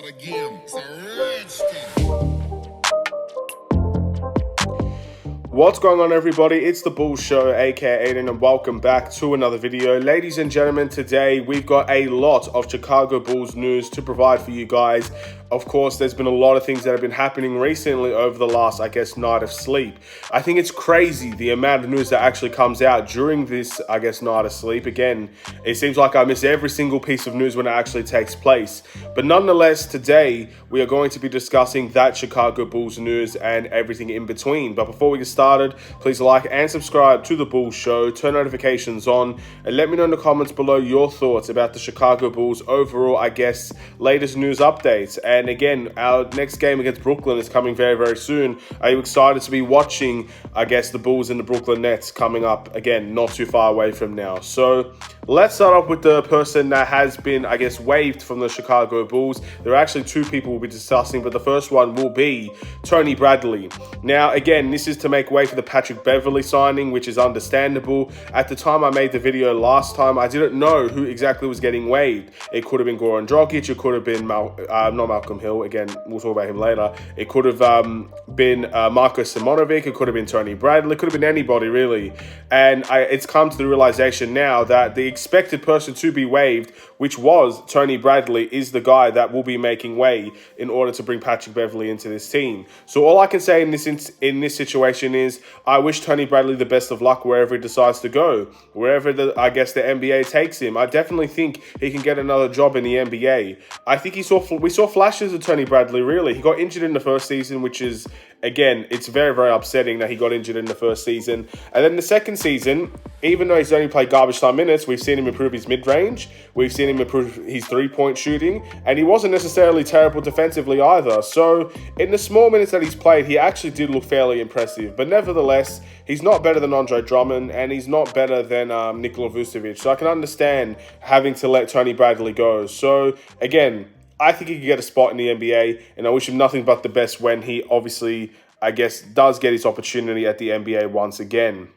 again. It's a rich thing. What's going on, everybody? It's the Bulls Show, aka Aiden, and welcome back to another video. Ladies and gentlemen, today we've got a lot of Chicago Bulls news to provide for you guys. Of course, there's been a lot of things that have been happening recently over the last, night of sleep. I think it's crazy the amount of news that actually comes out during this, night of sleep. Again, it seems like I miss every single piece of news when it actually takes place. But nonetheless, today we are going to be discussing that Chicago Bulls news and everything in between. But before we get started, please like and subscribe to the Bulls Show, turn notifications on, and let me know in the comments below your thoughts about the Chicago Bulls overall, latest news updates. And again, our next game against Brooklyn is coming very, very soon. Are you excited to be watching, the Bulls and the Brooklyn Nets coming up, again, not too far away from now? So let's start off with the person that has been, waived from the Chicago Bulls. There are actually two people we'll be discussing, but the first one will be Tony Bradley. Now, again, this is to make way for the Patrick Beverly signing, which is understandable. At the time I made the video last time, I didn't know who exactly was getting waived. It could have been Goran Dragic, it could have been not Malcolm Hill, again, we'll talk about him later. It could have been Marko Simonovic, it could have been Tony Bradley, it could have been anybody really. And it's come to the realization now that the expected person to be waived, which was Tony Bradley, is the guy that will be making way in order to bring Patrick Beverly into this team. So all I can say in this situation is I wish Tony Bradley the best of luck wherever he decides to go, wherever the NBA takes him. I definitely think he can get another job in the NBA. I think we saw flashes of Tony Bradley, really. He got injured in the first season, which is, again, it's very, very upsetting that he got injured in the first season. And then the second season, even though he's only played garbage time minutes, we've seen him improve his mid-range, we've seen him improve his three-point shooting, and he wasn't necessarily terrible defensively either. So in the small minutes that he's played, he actually did look fairly impressive. But nevertheless, he's not better than Andre Drummond, and he's not better than Nikola Vucevic. So I can understand having to let Tony Bradley go. So again, I think he could get a spot in the NBA, and I wish him nothing but the best when he obviously, does get his opportunity at the NBA once again.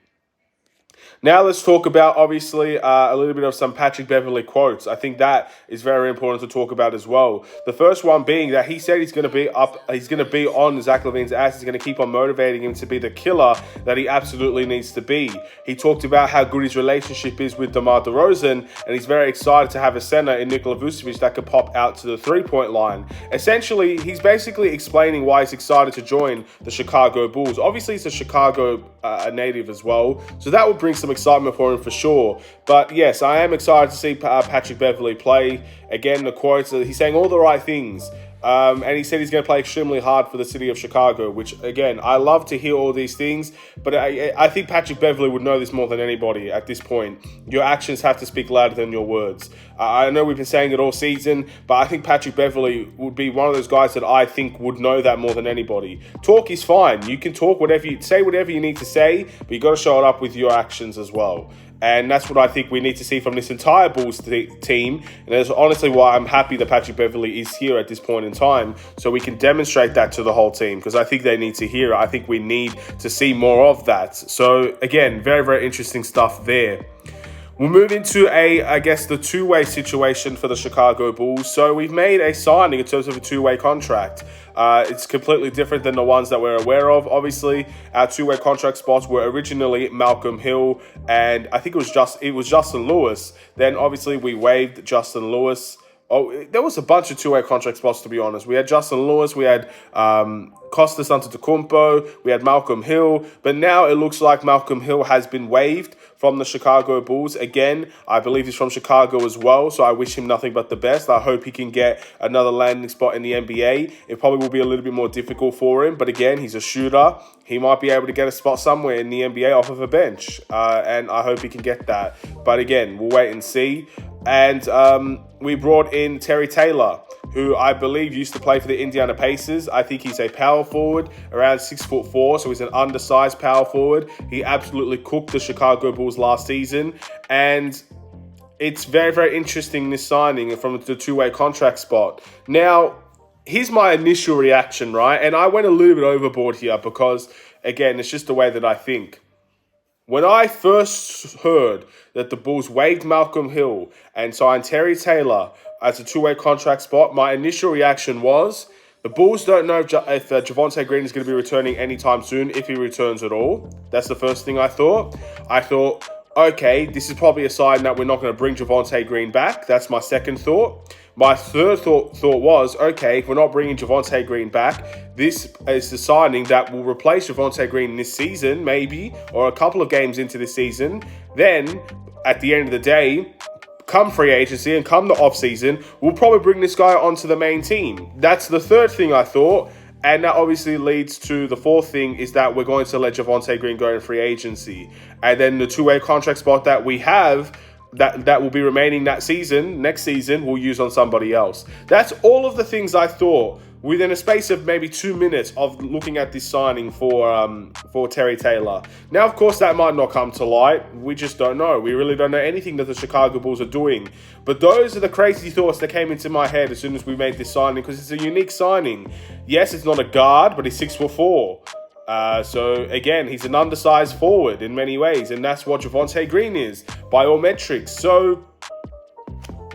Now let's talk about, obviously, a little bit of some Patrick Beverly quotes. I think that is very important to talk about as well. The first one being that he said he's going to be on Zach LaVine's ass. He's going to keep on motivating him to be the killer that he absolutely needs to be. He talked about how good his relationship is with DeMar DeRozan, and he's very excited to have a center in Nikola Vucevic that could pop out to the three-point line. Essentially, he's basically explaining why he's excited to join the Chicago Bulls. Obviously, he's a Chicago native as well, so that would bring some excitement for him for sure. But yes, I am excited to see Patrick Beverly play. Again, the quotes, he's saying all the right things. And he said he's going to play extremely hard for the city of Chicago, which, again, I love to hear all these things, but I think Patrick Beverly would know this more than anybody at this point. Your actions have to speak louder than your words. I know we've been saying it all season, but I think Patrick Beverly would be one of those guys that I think would know that more than anybody. Talk is fine. You can talk say whatever you need to say, but you got to show it up with your actions as well. And that's what I think we need to see from this entire Bulls team. And that's honestly why I'm happy that Patrick Beverly is here at this point in time, so we can demonstrate that to the whole team, because I think they need to hear it. I think we need to see more of that. So again, very, very interesting stuff there. We'll move into the two-way situation for the Chicago Bulls. So we've made a signing in terms of a two-way contract. It's completely different than the ones that we're aware of. Obviously, our two-way contract spots were originally Malcolm Hill, and I think it was Justin Lewis. Then obviously we waived Justin Lewis. Oh, there was a bunch of two-way contract spots, to be honest. We had Justin Lewis, we had Kostas Antetokounmpo, we had Malcolm Hill, but now it looks like Malcolm Hill has been waived from the Chicago Bulls. Again, I believe he's from Chicago as well, so I wish him nothing but the best. I hope he can get another landing spot in the NBA. It probably will be a little bit more difficult for him, but again, he's a shooter. He might be able to get a spot somewhere in the NBA off of a bench, and I hope he can get that. But again, we'll wait and see. And we brought in Terry Taylor, who I believe used to play for the Indiana Pacers. I think he's a power forward, around 6'4", so he's an undersized power forward. He absolutely cooked the Chicago Bulls last season, and it's very, very interesting, this signing from the two-way contract spot. Now, here's my initial reaction, right? And I went a little bit overboard here because, again, it's just the way that I think. When I first heard that the Bulls waived Malcolm Hill and signed Terry Taylor as a two-way contract spot, my initial reaction was the Bulls don't know if Javonte Green is going to be returning anytime soon, if he returns at all. That's the first thing I thought. I thought, okay, this is probably a sign that we're not going to bring Javonte Green back. That's my second thought. My third thought was, okay, if we're not bringing Javonte Green back, this is the signing that will replace Javonte Green this season, maybe, or a couple of games into this season. Then, at the end of the day, come free agency and come the offseason, we'll probably bring this guy onto the main team. That's the third thing I thought. And that obviously leads to the fourth thing, is that we're going to let Javonte Green go in free agency. And then the two-way contract spot that we have, that will be remaining next season, we'll use on somebody else. That's all of the things I thought within a space of maybe 2 minutes of looking at this signing for Terry Taylor. Now, of course, that might not come to light. We just don't know. We really don't know anything that the Chicago Bulls are doing. But those are the crazy thoughts that came into my head as soon as we made this signing, because it's a unique signing. Yes, it's not a guard, but he's 6'4". So again, he's an undersized forward in many ways, and that's what Javonte Green is by all metrics. So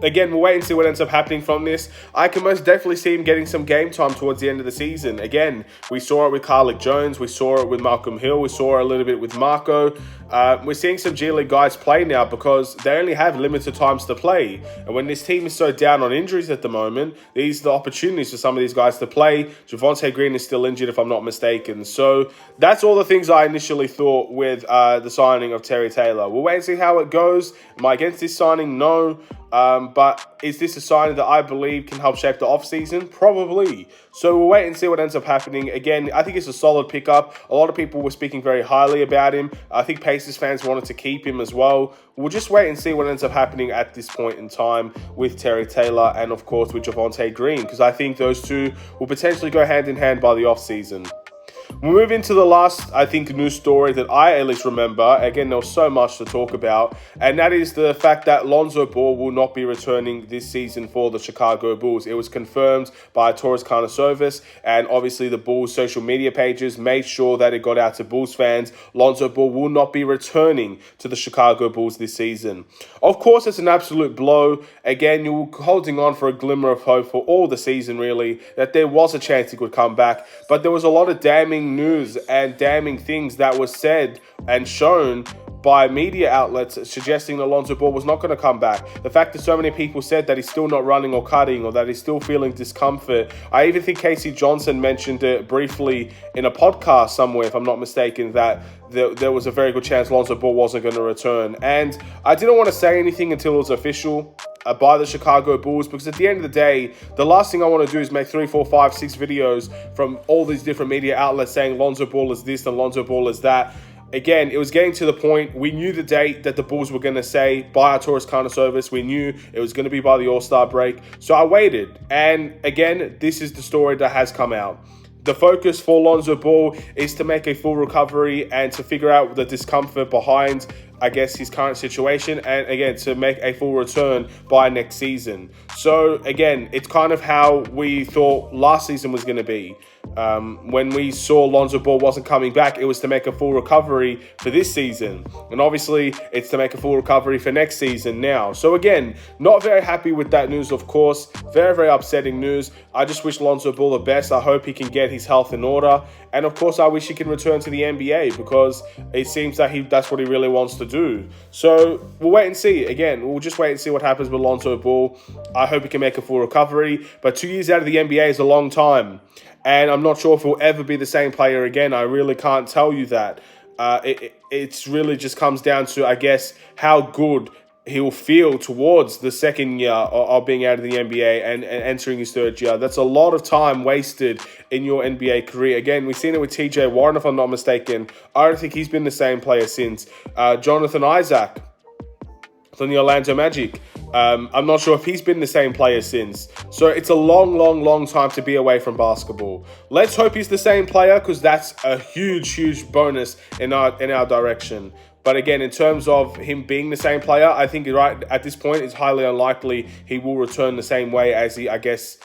again, we'll wait and see what ends up happening from this. I can most definitely see him getting some game time towards the end of the season. Again, we saw it with Carlik Jones. We saw it with Malcolm Hill. We saw it a little bit with Marco. We're seeing some G League guys play now because they only have limited times to play. And when this team is so down on injuries at the moment, these are the opportunities for some of these guys to play. Javonte Green is still injured, if I'm not mistaken. So that's all the things I initially thought with the signing of Terry Taylor. We'll wait and see how it goes. Am I against this signing? No. But is this a signing that I believe can help shape the offseason? Probably. So we'll wait and see what ends up happening. Again, I think it's a solid pickup. A lot of people were speaking very highly about him. I think Pacers fans wanted to keep him as well. We'll just wait and see what ends up happening at this point in time with Terry Taylor and, of course, with Javonte Green, because I think those two will potentially go hand in hand by the offseason. We'll move into the last, I think, news story that I at least remember. Again, there was so much to talk about, and that is the fact that Lonzo Ball will not be returning this season for the Chicago Bulls. It was confirmed by Torres Carnisovis, and obviously the Bulls' social media pages made sure that it got out to Bulls fans. Lonzo Ball will not be returning to the Chicago Bulls this season. Of course, it's an absolute blow. Again, you're holding on for a glimmer of hope for all the season, really, that there was a chance he could come back, but there was a lot of damning news and damning things that were said and shown by media outlets suggesting that Lonzo Ball was not going to come back. The fact that so many people said that he's still not running or cutting, or that he's still feeling discomfort. I even think Casey Johnson mentioned it briefly in a podcast somewhere, if I'm not mistaken, that there was a very good chance Lonzo Ball wasn't going to return. And I didn't want to say anything until it was official by the Chicago Bulls, because at the end of the day, the last thing I want to do is make 3, 4, 5, 6 videos from all these different media outlets saying Lonzo Ball is this and Lonzo Ball is that. Again, it was getting to the point, we knew the date that the Bulls were going to say by Torres Carnisovis. We knew it was going to be by the All-Star break. So I waited. And again, this is the story that has come out. The focus for Lonzo Ball is to make a full recovery and to figure out the discomfort behind, I guess, his current situation, and again, to make a full return by next season. So again, it's kind of how we thought last season was going to be. When we saw Lonzo Ball wasn't coming back, it was to make a full recovery for this season. And obviously, it's to make a full recovery for next season now. So again, not very happy with that news, of course. Very, very upsetting news. I just wish Lonzo Ball the best. I hope he can get his health in order. And of course, I wish he can return to the NBA, because it seems that that's what he really wants to do. So we'll wait and see. Again, we'll just wait and see what happens with Lonzo Ball. I hope he can make a full recovery. But 2 years out of the NBA is a long time. And I'm not sure if he'll ever be the same player again. I really can't tell you that. It's really just comes down to, I guess, how good he'll feel towards the second year of being out of the NBA and entering his third year. That's a lot of time wasted in your NBA career. Again, we've seen it with TJ Warren, if I'm not mistaken. I don't think he's been the same player since. Jonathan Isaac from the Orlando Magic. I'm not sure if he's been the same player since. So it's a long, long, long time to be away from basketball. Let's hope he's the same player, because that's a huge, huge bonus in our direction. But again, in terms of him being the same player, I think right at this point it's highly unlikely he will return the same way as he, I guess,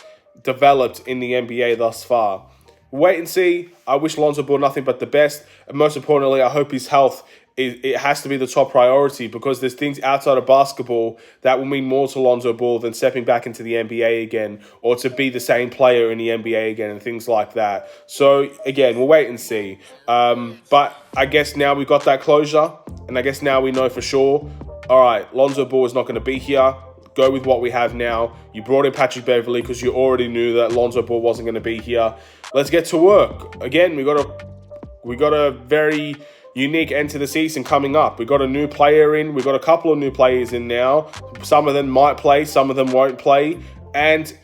developed in the NBA thus far. Wait and see. I wish Lonzo Ball nothing but the best. And most importantly, I hope his health it has to be the top priority, because there's things outside of basketball that will mean more to Lonzo Ball than stepping back into the NBA again, or to be the same player in the NBA again, and things like that. So again, we'll wait and see. But I guess now we've got that closure, and I guess now we know for sure, all right, Lonzo Ball is not going to be here. Go with what we have now. You brought in Patrick Beverly because you already knew that Lonzo Ball wasn't going to be here. Let's get to work. Again, we got a very unique end to the season coming up. We got a new player in. We got a couple of new players in now. Some of them might play, some of them won't play, and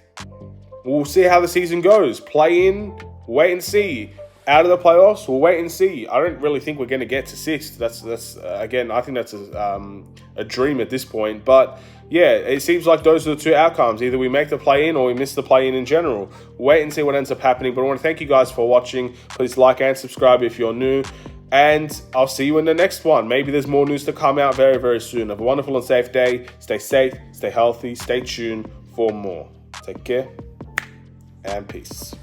we'll see how the season goes. Play in, wait and see. Out of the playoffs, we'll wait and see. I don't really think we're going to get to 6th. That's again, I think that's a dream at this point. But yeah, it seems like those are the two outcomes. Either we make the play-in or we miss the play-in in general. Wait and see what ends up happening. But I want to thank you guys for watching. Please like and subscribe if you're new. And I'll see you in the next one. Maybe there's more news to come out very, very soon. Have a wonderful and safe day. Stay safe, stay healthy, stay tuned for more. Take care and peace.